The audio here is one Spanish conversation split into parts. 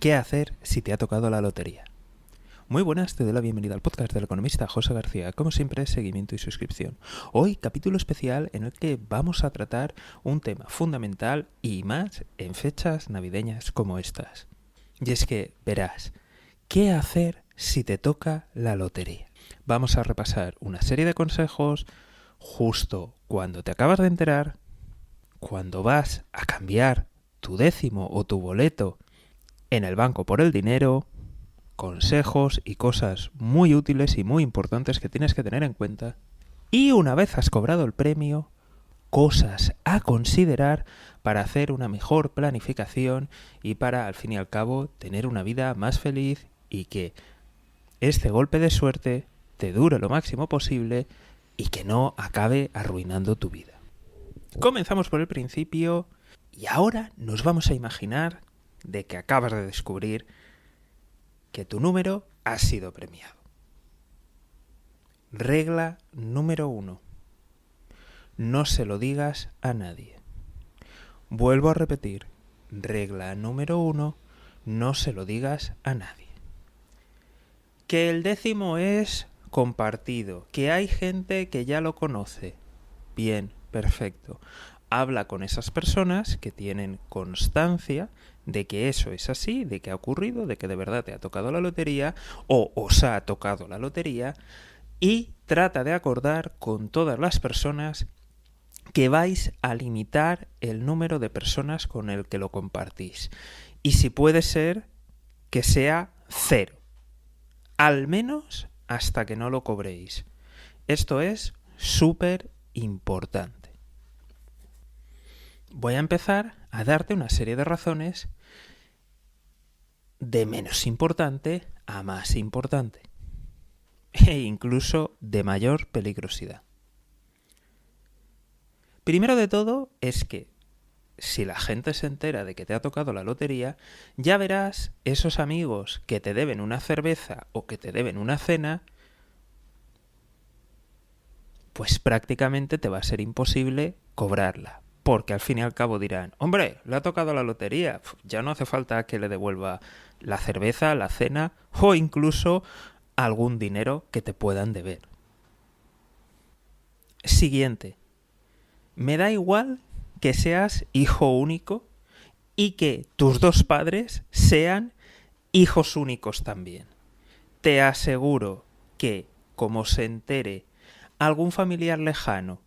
¿Qué hacer si te ha tocado la lotería? Muy buenas, te doy la bienvenida al podcast del economista José García. Como siempre, seguimiento y suscripción. Hoy, capítulo especial en el que vamos a tratar un tema fundamental y más en fechas navideñas como estas. Y es que, verás, ¿qué hacer si te toca la lotería? Vamos a repasar una serie de consejos justo cuando te acabas de enterar, cuando vas a cambiar tu décimo o tu boleto en el banco por el dinero, consejos y cosas muy útiles y muy importantes que tienes que tener en cuenta. Y una vez has cobrado el premio, cosas a considerar para hacer una mejor planificación y para, al fin y al cabo, tener una vida más feliz y que este golpe de suerte te dure lo máximo posible y que no acabe arruinando tu vida. Comenzamos por el principio y ahora nos vamos a imaginar de que acabas de descubrir que tu número ha sido premiado. Regla número 1. No se lo digas a nadie. Vuelvo a repetir. Regla número 1. No se lo digas a nadie. Que el décimo es compartido. Que hay gente que ya lo conoce. Bien, perfecto. Habla con esas personas que tienen constancia de que eso es así, de que ha ocurrido, de que de verdad te ha tocado la lotería o os ha tocado la lotería, y trata de acordar con todas las personas que vais a limitar el número de personas con el que lo compartís. Y si puede ser que sea 0, al menos hasta que no lo cobréis. Esto es súper importante. Voy a empezar a darte una serie de razones de menos importante a más importante e incluso de mayor peligrosidad. Primero de todo es que si la gente se entera de que te ha tocado la lotería, ya verás esos amigos que te deben una cerveza o que te deben una cena, pues prácticamente te va a ser imposible cobrarla. Porque al fin y al cabo dirán, hombre, le ha tocado la lotería, ya no hace falta que le devuelva la cerveza, la cena o incluso algún dinero que te puedan deber. Siguiente, me da igual que seas hijo único y que tus dos padres sean hijos únicos también. Te aseguro que, como se entere algún familiar lejano,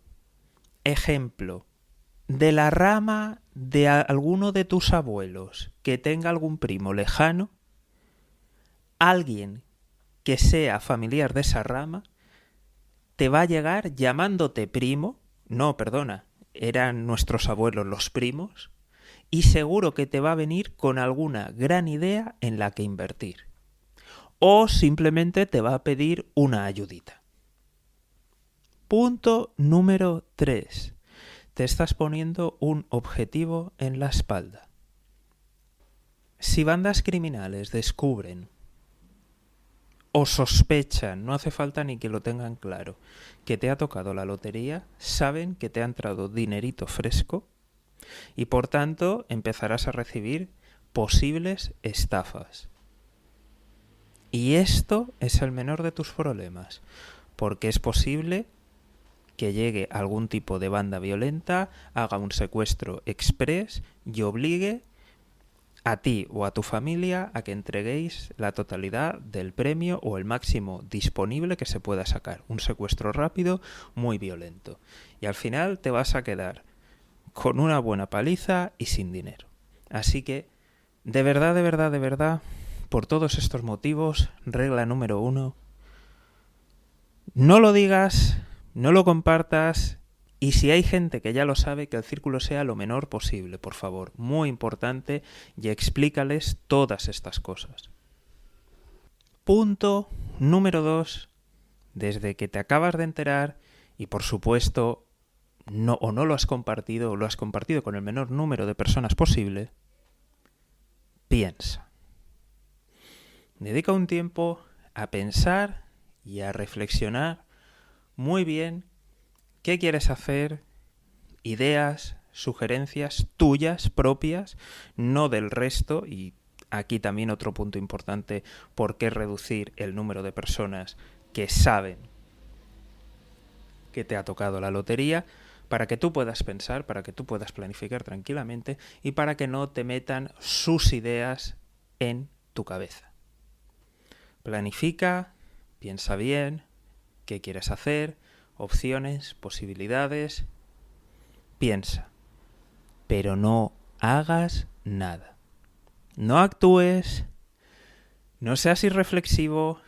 ejemplo, de la rama de alguno de tus abuelos que tenga algún primo lejano, alguien que sea familiar de esa rama te va a llegar llamándote primo, no, perdona, eran nuestros abuelos los primos, y seguro que te va a venir con alguna gran idea en la que invertir. O simplemente te va a pedir una ayudita. Punto número 3. Te estás poniendo un objetivo en la espalda. Si bandas criminales descubren o sospechan, no hace falta ni que lo tengan claro, que te ha tocado la lotería, saben que te ha entrado dinerito fresco y por tanto empezarás a recibir posibles estafas. Y esto es el menor de tus problemas, porque es posible que llegue algún tipo de banda violenta, haga un secuestro express y obligue a ti o a tu familia a que entreguéis la totalidad del premio o el máximo disponible que se pueda sacar. Un secuestro rápido, muy violento. Y al final te vas a quedar con una buena paliza y sin dinero. Así que, de verdad, por todos estos motivos, regla número 1, no lo digas, no lo compartas, y si hay gente que ya lo sabe, que el círculo sea lo menor posible, por favor. Muy importante, y explícales todas estas cosas. Punto número 2. Desde que te acabas de enterar, y por supuesto, no lo has compartido, o lo has compartido con el menor número de personas posible, piensa. Dedica un tiempo a pensar y a reflexionar muy bien qué quieres hacer, ideas, sugerencias tuyas, propias, no del resto, y Aquí también otro punto importante, ¿por qué reducir el número de personas que saben que te ha tocado la lotería? Para que tú puedas pensar, para que tú puedas planificar tranquilamente y para que no te metan sus ideas en tu cabeza. Planifica, piensa bien, qué quieres hacer, opciones, posibilidades. Piensa, pero no hagas nada. No actúes, no seas irreflexivo,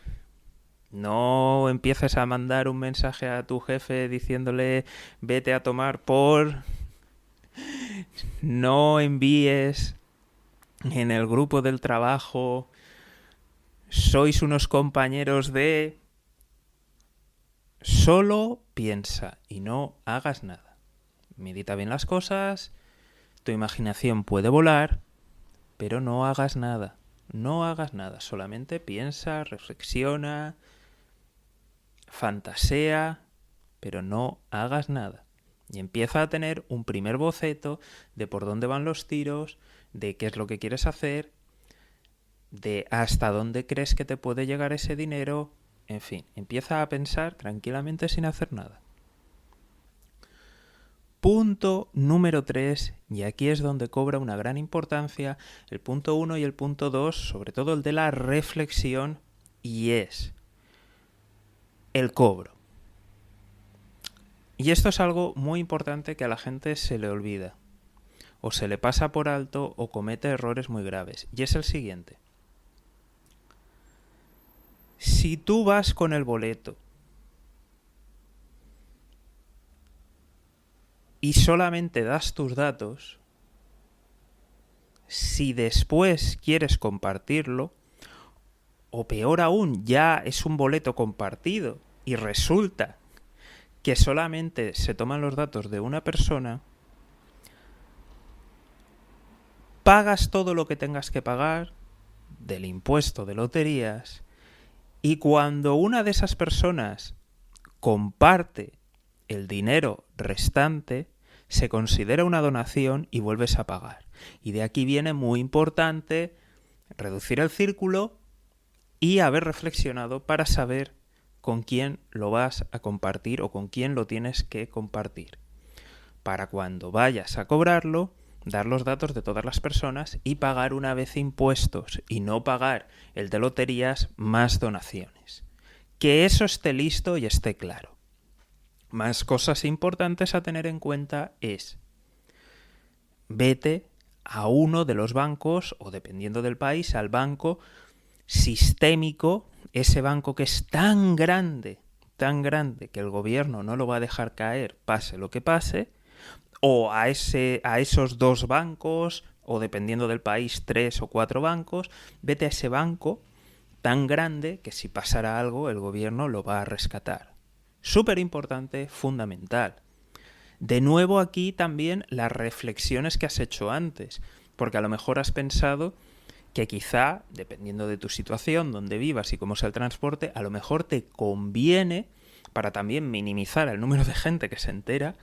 no empieces a mandar un mensaje a tu jefe diciéndole vete a tomar por... No envíes en el grupo del trabajo sois unos compañeros de... Solo piensa y no hagas nada. Medita bien las cosas, tu imaginación puede volar, pero no hagas nada. No hagas nada, solamente piensa, reflexiona, fantasea, pero no hagas nada. Y empieza a tener un primer boceto de por dónde van los tiros, de qué es lo que quieres hacer, de hasta dónde crees que te puede llegar ese dinero. En fin, empieza a pensar tranquilamente sin hacer nada. Punto número 3, y aquí es donde cobra una gran importancia el punto 1 y el punto 2, sobre todo el de la reflexión, y es el cobro. Y esto es algo muy importante que a la gente se le olvida, o se le pasa por alto o comete errores muy graves, y es el siguiente. Si tú vas con el boleto y solamente das tus datos, si después quieres compartirlo, o peor aún, ya es un boleto compartido y resulta que solamente se toman los datos de una persona, pagas todo lo que tengas que pagar del impuesto de loterías y cuando una de esas personas comparte el dinero restante, se considera una donación y vuelves a pagar. Y de aquí viene muy importante reducir el círculo y haber reflexionado para saber con quién lo vas a compartir o con quién lo tienes que compartir. Para cuando vayas a cobrarlo, dar los datos de todas las personas y pagar una vez impuestos y no pagar el de loterías más donaciones. Que eso esté listo y esté claro. Más cosas importantes a tener en cuenta es vete a uno de los bancos o dependiendo del país al banco sistémico, ese banco que es tan grande que el gobierno no lo va a dejar caer pase lo que pase, o a esos 2 bancos o dependiendo del país 3 o 4 bancos, vete a ese banco tan grande que si pasara algo el gobierno lo va a rescatar. Súper importante, fundamental. De nuevo aquí también las reflexiones que has hecho antes, porque a lo mejor has pensado que quizá, dependiendo de tu situación, dónde vivas y cómo sea el transporte, a lo mejor te conviene, para también minimizar el número de gente que se entera,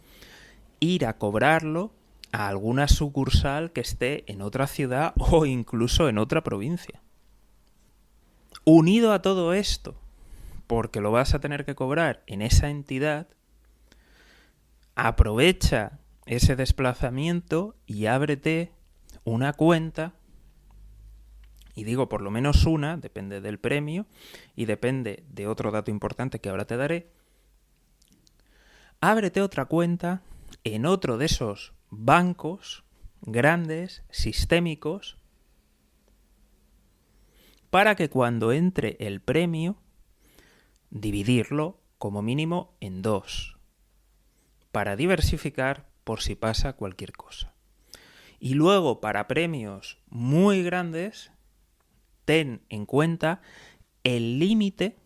ir a cobrarlo a alguna sucursal que esté en otra ciudad o incluso en otra provincia. Unido a todo esto, porque lo vas a tener que cobrar en esa entidad, aprovecha ese desplazamiento y ábrete una cuenta, y digo por lo menos una, depende del premio y depende de otro dato importante que ahora te daré, ábrete otra cuenta en otro de esos bancos grandes, sistémicos, para que cuando entre el premio, dividirlo como mínimo en 2, para diversificar por si pasa cualquier cosa. Y luego, para premios muy grandes, ten en cuenta el límite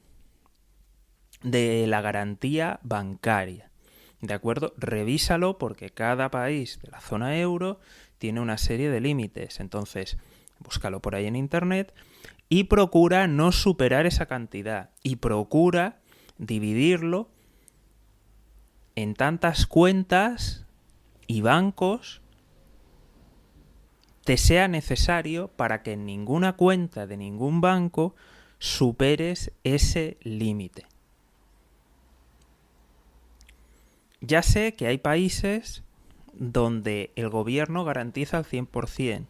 de la garantía bancaria. ¿De acuerdo? Revísalo porque cada país de la zona euro tiene una serie de límites. Entonces, búscalo por ahí en internet y procura no superar esa cantidad. Y procura dividirlo en tantas cuentas y bancos te sea necesario para que en ninguna cuenta de ningún banco superes ese límite. Ya sé que hay países donde el gobierno garantiza al 100%.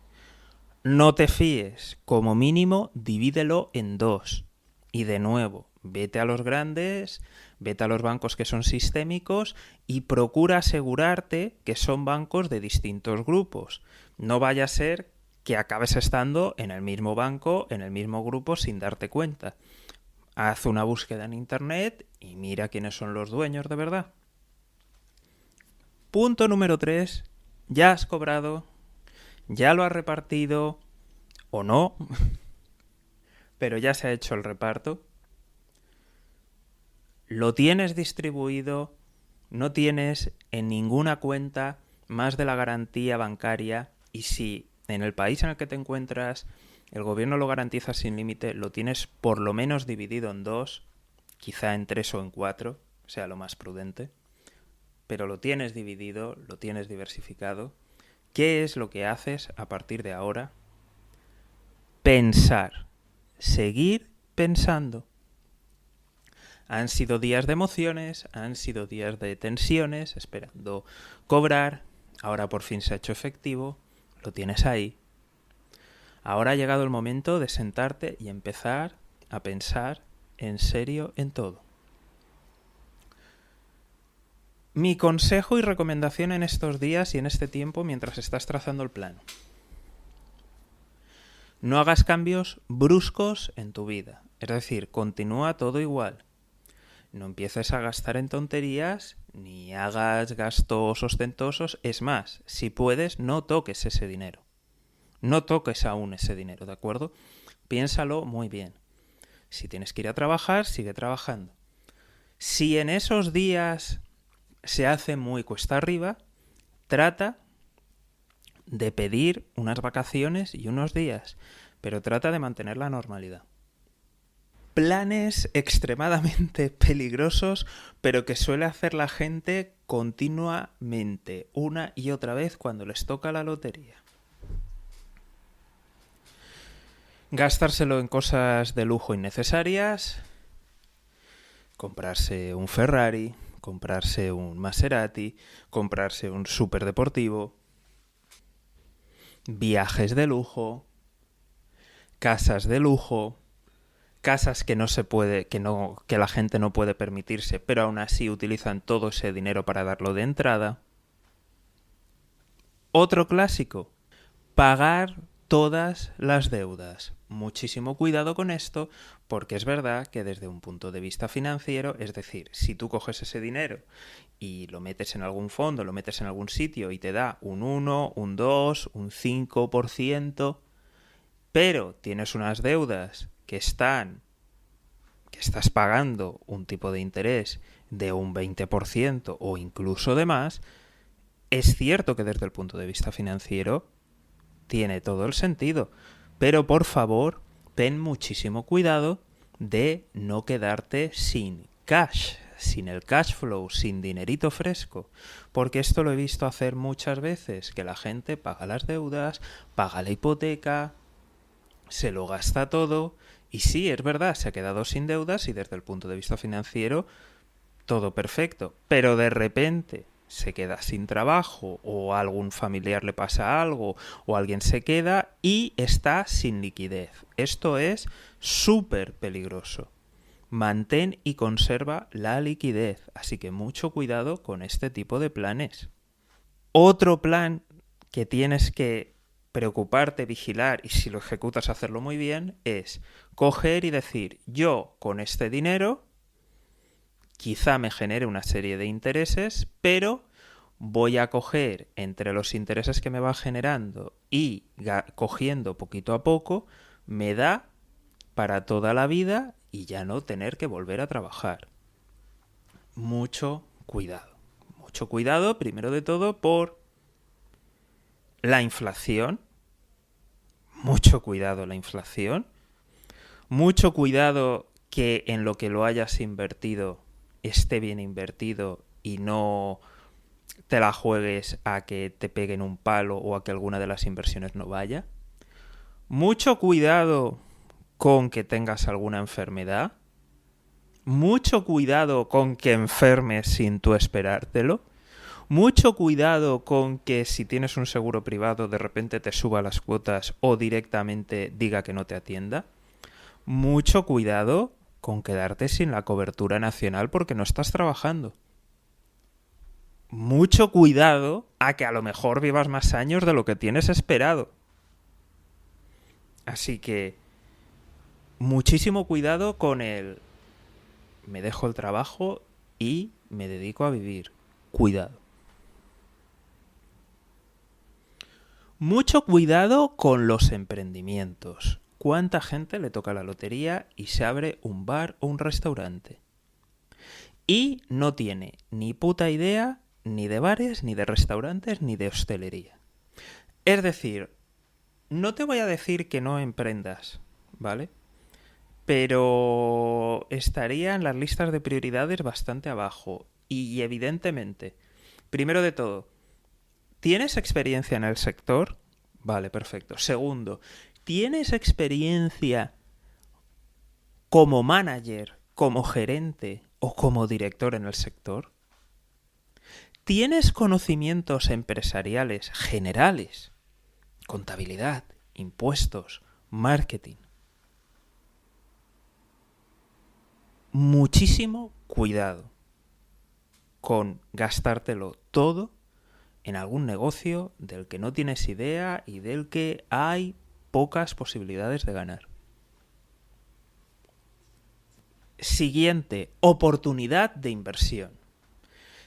No te fíes, como mínimo divídelo en 2. Y de nuevo, vete a los grandes, vete a los bancos que son sistémicos y procura asegurarte que son bancos de distintos grupos. No vaya a ser que acabes estando en el mismo banco, en el mismo grupo sin darte cuenta. Haz una búsqueda en internet y mira quiénes son los dueños de verdad. Punto número 3. Ya has cobrado, ya lo has repartido o no, pero ya se ha hecho el reparto. Lo tienes distribuido, no tienes en ninguna cuenta más de la garantía bancaria, y si en el país en el que te encuentras el gobierno lo garantiza sin límite, lo tienes por lo menos dividido en 2, quizá en 3 o en 4, sea lo más prudente, pero lo tienes dividido, lo tienes diversificado. ¿Qué es lo que haces a partir de ahora? Pensar, seguir pensando. Han sido días de emociones, han sido días de tensiones, esperando cobrar. Ahora por fin se ha hecho efectivo, lo tienes ahí. Ahora ha llegado el momento de sentarte y empezar a pensar en serio en todo. Mi consejo y recomendación en estos días y en este tiempo mientras estás trazando el plano. No hagas cambios bruscos en tu vida, es decir, continúa todo igual. No empieces a gastar en tonterías, ni hagas gastos ostentosos. Es más, si puedes, no toques ese dinero. No toques aún ese dinero, ¿de acuerdo? Piénsalo muy bien. Si tienes que ir a trabajar, sigue trabajando. Si en esos días se hace muy cuesta arriba, trata de pedir unas vacaciones y unos días, pero trata de mantener la normalidad. Planes extremadamente peligrosos, pero que suele hacer la gente continuamente, una y otra vez cuando les toca la lotería. Gastárselo en cosas de lujo innecesarias, comprarse un Ferrari, comprarse un Maserati, comprarse un superdeportivo, viajes de lujo, casas de lujo, casas que que la gente no puede permitirse, pero aún así utilizan todo ese dinero para darlo de entrada. Otro clásico, pagar todas las deudas. Muchísimo cuidado con esto, porque es verdad que desde un punto de vista financiero, es decir, si tú coges ese dinero y lo metes en algún fondo, lo metes en algún sitio y te da un 1, un 2, un 5%, pero tienes unas deudas que estás pagando un tipo de interés de un 20% o incluso de más, es cierto que desde el punto de vista financiero tiene todo el sentido, pero por favor, ten muchísimo cuidado de no quedarte sin cash, sin el cash flow, sin dinerito fresco, porque esto lo he visto hacer muchas veces, que la gente paga las deudas, paga la hipoteca, se lo gasta todo, y sí, es verdad, se ha quedado sin deudas y desde el punto de vista financiero todo perfecto, pero de repente se queda sin trabajo o a algún familiar le pasa algo o alguien se queda y está sin liquidez. Esto es súper peligroso. Mantén y conserva la liquidez, así que mucho cuidado con este tipo de planes. Otro plan que tienes que preocuparte, vigilar y si lo ejecutas hacerlo muy bien es coger y decir, yo con este dinero quizá me genere una serie de intereses, pero voy a coger entre los intereses que me va generando y cogiendo poquito a poco, me da para toda la vida y ya no tener que volver a trabajar. Mucho cuidado, primero de todo, por la inflación. Mucho cuidado la inflación. Mucho cuidado que en lo que lo hayas invertido esté bien invertido y no te la juegues a que te peguen un palo o a que alguna de las inversiones no vaya. Mucho cuidado con que tengas alguna enfermedad. Mucho cuidado con que enfermes sin tú esperártelo. Mucho cuidado con que si tienes un seguro privado de repente te suba las cuotas o directamente diga que no te atienda. Mucho cuidado con quedarte sin la cobertura nacional porque no estás trabajando. Mucho cuidado a que a lo mejor vivas más años de lo que tienes esperado. Así que muchísimo cuidado con el me dejo el trabajo y me dedico a vivir. Cuidado. Mucho cuidado con los emprendimientos. ¿Cuánta gente le toca la lotería y se abre un bar o un restaurante? Y no tiene ni puta idea ni de bares, ni de restaurantes, ni de hostelería. Es decir, no te voy a decir que no emprendas, ¿vale? Pero estaría en las listas de prioridades bastante abajo. Y evidentemente, primero de todo, ¿tienes experiencia en el sector? Vale, perfecto. Segundo, ¿tienes experiencia como manager, como gerente o como director en el sector? ¿Tienes conocimientos empresariales generales? Contabilidad, impuestos, marketing. Muchísimo cuidado con gastártelo todo en algún negocio del que no tienes idea y del que hay pocas posibilidades de ganar. Siguiente, oportunidad de inversión.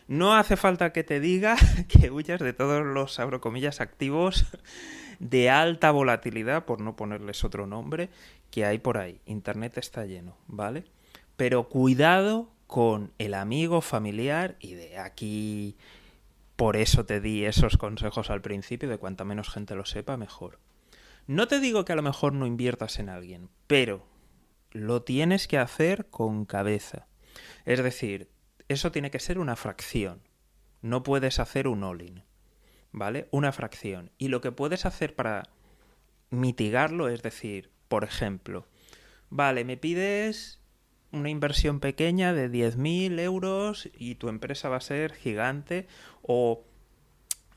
No hace falta que te diga que huyas de todos los, abro comillas, activos de alta volatilidad, por no ponerles otro nombre, que hay por ahí. Internet está lleno, ¿vale? Pero cuidado con el amigo familiar, y de aquí por eso te di esos consejos al principio, de cuanta menos gente lo sepa, mejor. No te digo que a lo mejor no inviertas en alguien, pero lo tienes que hacer con cabeza. Es decir, eso tiene que ser una fracción. No puedes hacer un all-in, ¿vale? Una fracción. Y lo que puedes hacer para mitigarlo es decir, por ejemplo, vale, me pides una inversión pequeña de 10.000 euros y tu empresa va a ser gigante, o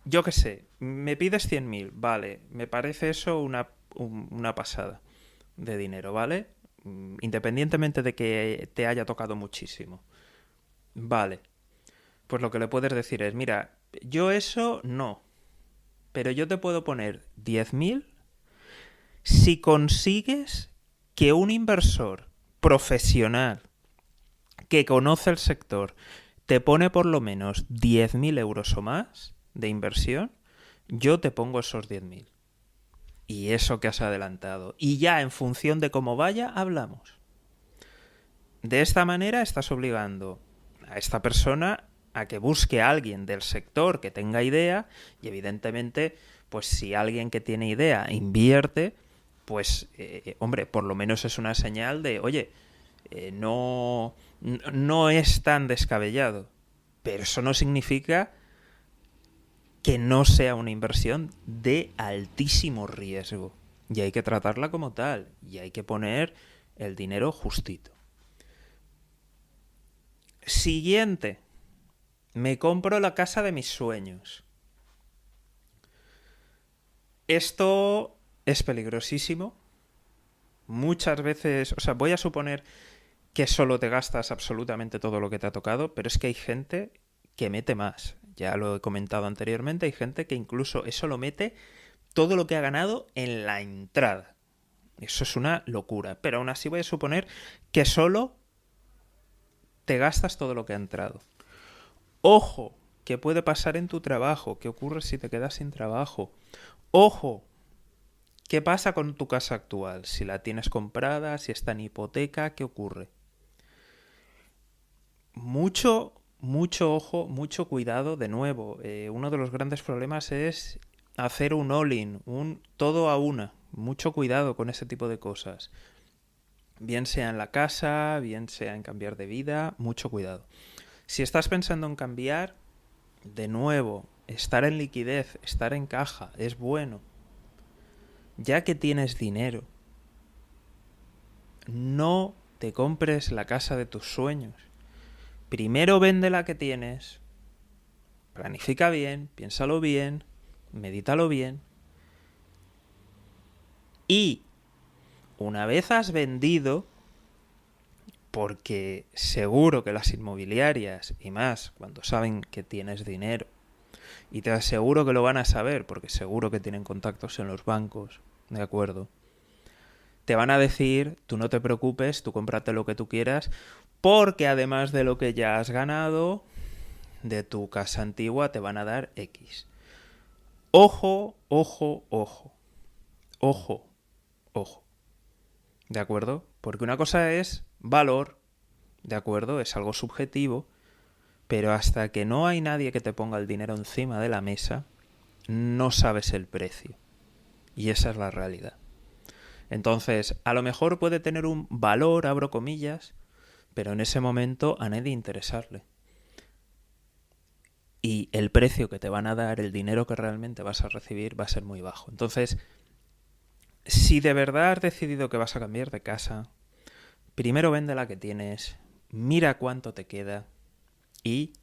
yo qué sé, me pides 100.000, vale, me parece eso una pasada de dinero, ¿vale? Independientemente de que te haya tocado muchísimo. Vale, pues lo que le puedes decir es, mira, yo eso no, pero yo te puedo poner 10.000 si consigues que un inversor profesional que conoce el sector te pone por lo menos 10.000 euros o más de inversión, yo te pongo esos 10.000. Y eso que has adelantado. Y ya en función de cómo vaya, hablamos. De esta manera estás obligando a esta persona a que busque a alguien del sector que tenga idea y evidentemente, pues si alguien que tiene idea invierte, pues, hombre, por lo menos es una señal de, oye, no es tan descabellado. Pero eso no significa que no sea una inversión de altísimo riesgo. Y hay que tratarla como tal. Y hay que poner el dinero justito. Siguiente. Me compro la casa de mis sueños. Esto es peligrosísimo. Muchas veces, o sea, voy a suponer que solo te gastas absolutamente todo lo que te ha tocado, pero es que hay gente que mete más. Ya lo he comentado anteriormente, hay gente que incluso eso lo mete todo lo que ha ganado en la entrada. Eso es una locura. Pero aún así voy a suponer que solo te gastas todo lo que ha entrado. Ojo, ¿qué puede pasar en tu trabajo? ¿Qué ocurre si te quedas sin trabajo? Ojo, ¿qué pasa con tu casa actual? Si la tienes comprada, si está en hipoteca, ¿qué ocurre? Mucho ojo, mucho cuidado. De nuevo, uno de los grandes problemas es hacer un all-in, un todo a una. Mucho cuidado con ese tipo de cosas. Bien sea en la casa, bien sea en cambiar de vida, mucho cuidado. Si estás pensando en cambiar, de nuevo, estar en liquidez, estar en caja, es bueno. Ya que tienes dinero, no te compres la casa de tus sueños. Primero vende la que tienes, planifica bien, piénsalo bien, medítalo bien. Y una vez has vendido, porque seguro que las inmobiliarias, y más cuando saben que tienes dinero, y te aseguro que lo van a saber, porque seguro que tienen contactos en los bancos, ¿de acuerdo? Te van a decir, tú no te preocupes, tú cómprate lo que tú quieras, porque además de lo que ya has ganado de tu casa antigua, te van a dar X. Ojo, ojo, ojo. Ojo, ojo. ¿De acuerdo? Porque una cosa es valor, ¿de acuerdo? Es algo subjetivo, pero hasta que no hay nadie que te ponga el dinero encima de la mesa, no sabes el precio. Y esa es la realidad. Entonces, a lo mejor puede tener un valor, abro comillas, pero en ese momento a nadie interesarle. Y el precio que te van a dar, el dinero que realmente vas a recibir, va a ser muy bajo. Entonces, si de verdad has decidido que vas a cambiar de casa, primero vende la que tienes, mira cuánto te queda y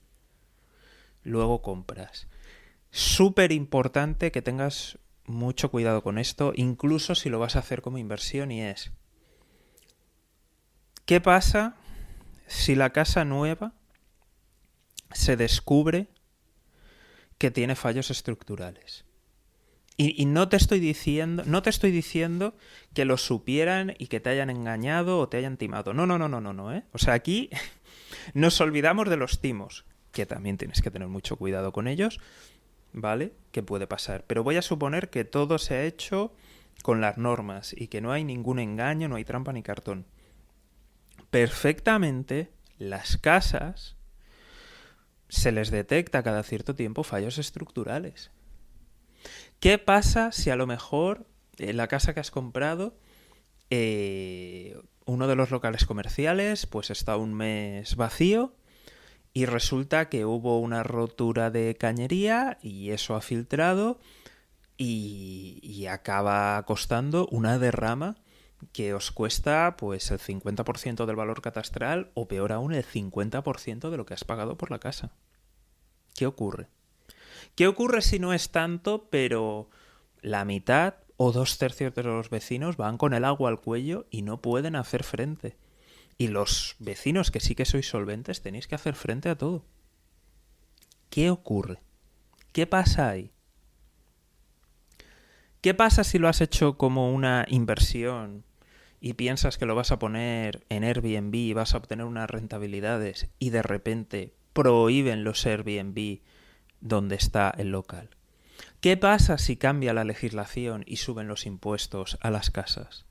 luego compras. Súper importante que tengas mucho cuidado con esto, incluso si lo vas a hacer como inversión, y es: ¿qué pasa si la casa nueva se descubre que tiene fallos estructurales? Y no te estoy diciendo que lo supieran y que te hayan engañado o te hayan timado. No, ¿eh? O sea, aquí nos olvidamos de los timos, que también tienes que tener mucho cuidado con ellos, ¿vale? ¿Qué puede pasar? Pero voy a suponer que todo se ha hecho con las normas y que no hay ningún engaño, no hay trampa ni cartón. Perfectamente, las casas se les detecta cada cierto tiempo fallos estructurales. ¿Qué pasa si a lo mejor en la casa que has comprado, uno de los locales comerciales, pues está un mes vacío y resulta que hubo una rotura de cañería y eso ha filtrado y acaba costando una derrama que os cuesta pues el 50% del valor catastral o peor aún el 50% de lo que has pagado por la casa? ¿Qué ocurre? ¿Qué ocurre si no es tanto, pero la mitad o 2/3 de los vecinos van con el agua al cuello y no pueden hacer frente? Y los vecinos que sí que sois solventes tenéis que hacer frente a todo. ¿Qué ocurre? ¿Qué pasa ahí? ¿Qué pasa si lo has hecho como una inversión y piensas que lo vas a poner en Airbnb y vas a obtener unas rentabilidades y de repente prohíben los Airbnb donde está el local? ¿Qué pasa si cambia la legislación y suben los impuestos a las casas?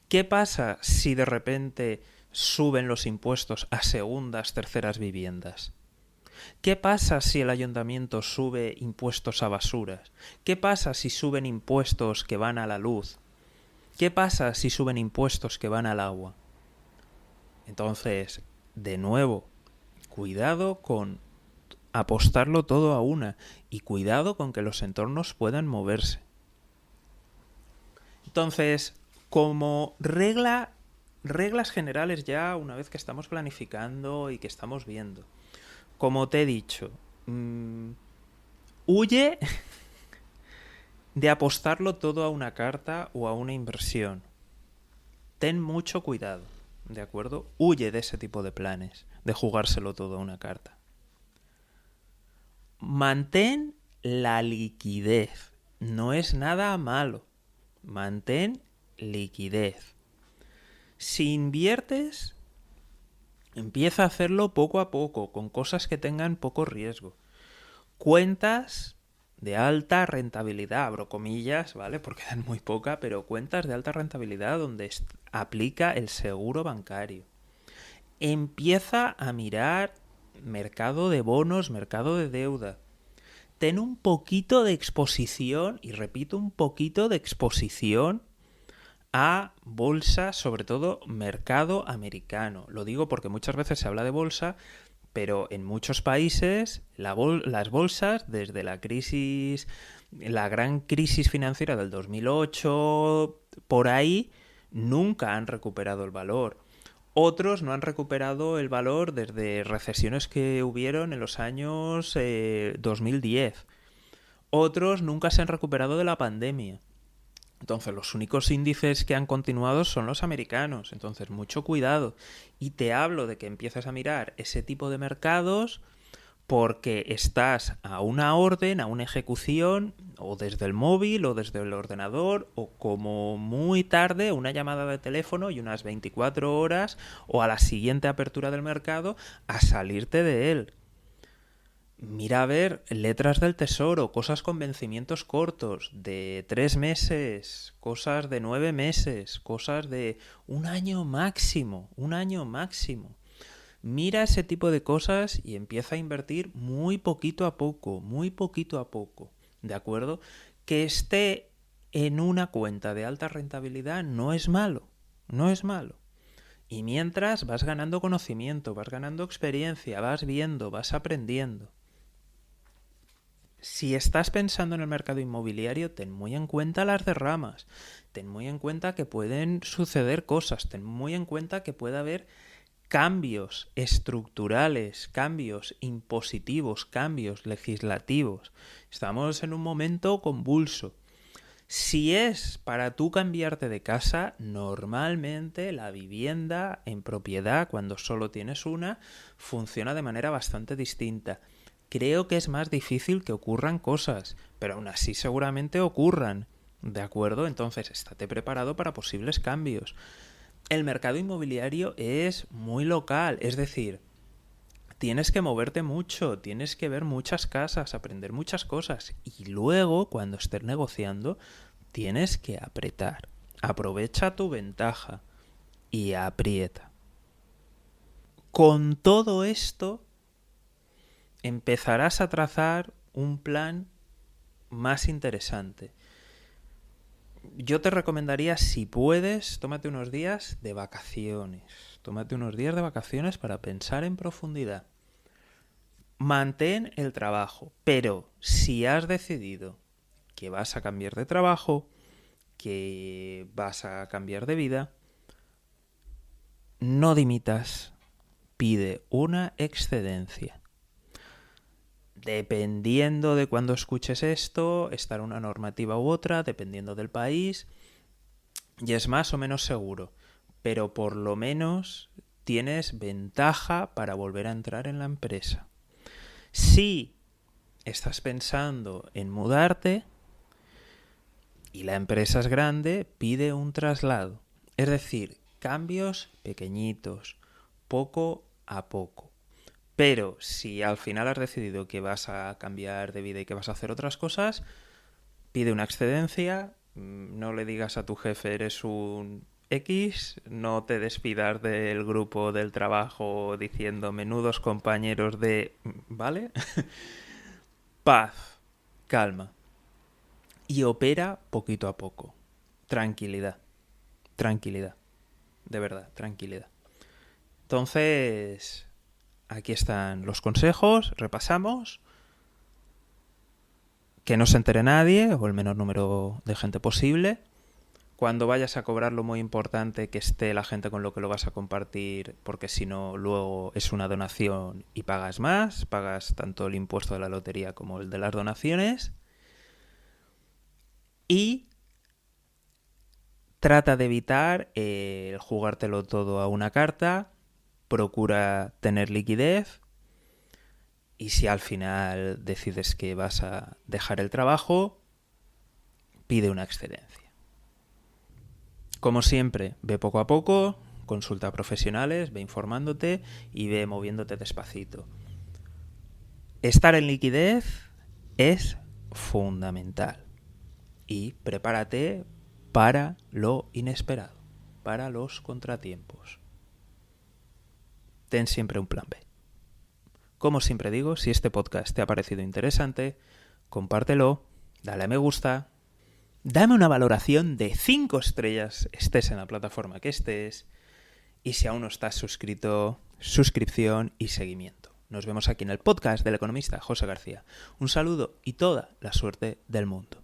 ¿Qué pasa si de repente suben los impuestos a segundas, terceras viviendas? ¿Qué pasa si el ayuntamiento sube impuestos a basuras? ¿Qué pasa si suben impuestos que van a la luz? ¿Qué pasa si suben impuestos que van al agua? Entonces, de nuevo, cuidado con apostarlo todo a una y cuidado con que los entornos puedan moverse. Entonces, como reglas generales ya, una vez que estamos planificando y que estamos viendo, como te he dicho, huye de apostarlo todo a una carta o a una inversión. Ten mucho cuidado, ¿de acuerdo? Huye de ese tipo de planes, de jugárselo todo a una carta. Mantén la liquidez. No es nada malo. Mantén liquidez. Si inviertes, empieza a hacerlo poco a poco, con cosas que tengan poco riesgo. Cuentas de alta rentabilidad, abro comillas, ¿vale? Porque dan muy poca, pero cuentas de alta rentabilidad donde aplica el seguro bancario. Empieza a mirar mercado de bonos, mercado de deuda. Ten un poquito de exposición, y repito, un poquito de exposición a bolsa, sobre todo mercado americano. Lo digo porque muchas veces se habla de bolsa, Pero en muchos países las bolsas, desde la gran crisis financiera del 2008, por ahí, nunca han recuperado el valor. Otros no han recuperado el valor desde recesiones que hubieron en los años 2010. Otros nunca se han recuperado de la pandemia. Entonces, los únicos índices que han continuado son los americanos. Entonces, mucho cuidado. Y te hablo de que empieces a mirar ese tipo de mercados porque estás a una orden, a una ejecución, o desde el móvil, o desde el ordenador, o como muy tarde, una llamada de teléfono y unas 24 horas, o a la siguiente apertura del mercado, a salirte de él. Mira a ver letras del tesoro, cosas con vencimientos cortos, de 3 meses, cosas de 9 meses, cosas de un año máximo. Mira ese tipo de cosas y empieza a invertir muy poquito a poco, ¿de acuerdo? Que esté en una cuenta de alta rentabilidad no es malo. Y mientras vas ganando conocimiento, vas ganando experiencia, vas viendo, vas aprendiendo. Si estás pensando en el mercado inmobiliario, ten muy en cuenta las derramas, ten muy en cuenta que pueden suceder cosas, ten muy en cuenta que puede haber cambios estructurales, cambios impositivos, cambios legislativos. Estamos en un momento convulso. Si es para tú cambiarte de casa, normalmente la vivienda en propiedad, cuando solo tienes una, funciona de manera bastante distinta. Creo que es más difícil que ocurran cosas, pero aún así seguramente ocurran, ¿de acuerdo? Entonces, estate preparado para posibles cambios. El mercado inmobiliario es muy local, es decir, tienes que moverte mucho, tienes que ver muchas casas, aprender muchas cosas y luego, cuando estés negociando, tienes que apretar. Aprovecha tu ventaja y aprieta. Con todo esto, empezarás a trazar un plan más interesante. Yo te recomendaría, si puedes, tómate unos días de vacaciones. Tómate unos días de vacaciones para pensar en profundidad. Mantén el trabajo, pero si has decidido que vas a cambiar de trabajo, que vas a cambiar de vida, no dimitas, pide una excedencia. Dependiendo de cuándo escuches esto, estará una normativa u otra, dependiendo del país, y es más o menos seguro, pero por lo menos tienes ventaja para volver a entrar en la empresa. Si estás pensando en mudarte y la empresa es grande, pide un traslado, es decir, cambios pequeñitos, poco a poco. Pero si al final has decidido que vas a cambiar de vida y que vas a hacer otras cosas, pide una excedencia, no le digas a tu jefe eres un X, no te despidas del grupo del trabajo diciendo menudos compañeros de... ¿Vale? Paz, calma. Y opera poquito a poco. Tranquilidad. De verdad, tranquilidad. Entonces... aquí están los consejos, repasamos. Que no se entere nadie, o el menor número de gente posible. Cuando vayas a cobrarlo, muy importante que esté la gente con lo que lo vas a compartir, porque si no, luego es una donación y pagas más. Pagas tanto el impuesto de la lotería como el de las donaciones. Y trata de evitar el jugártelo todo a una carta. Procura tener liquidez y si al final decides que vas a dejar el trabajo, pide una excedencia. Como siempre, ve poco a poco, consulta a profesionales, ve informándote y ve moviéndote despacito. Estar en liquidez es fundamental y prepárate para lo inesperado, para los contratiempos. Ten siempre un plan B. Como siempre digo, si este podcast te ha parecido interesante, compártelo, dale a me gusta, dame una valoración de 5 estrellas, estés en la plataforma que estés, y si aún no estás suscrito, suscripción y seguimiento. Nos vemos aquí en el podcast del economista José García. Un saludo y toda la suerte del mundo.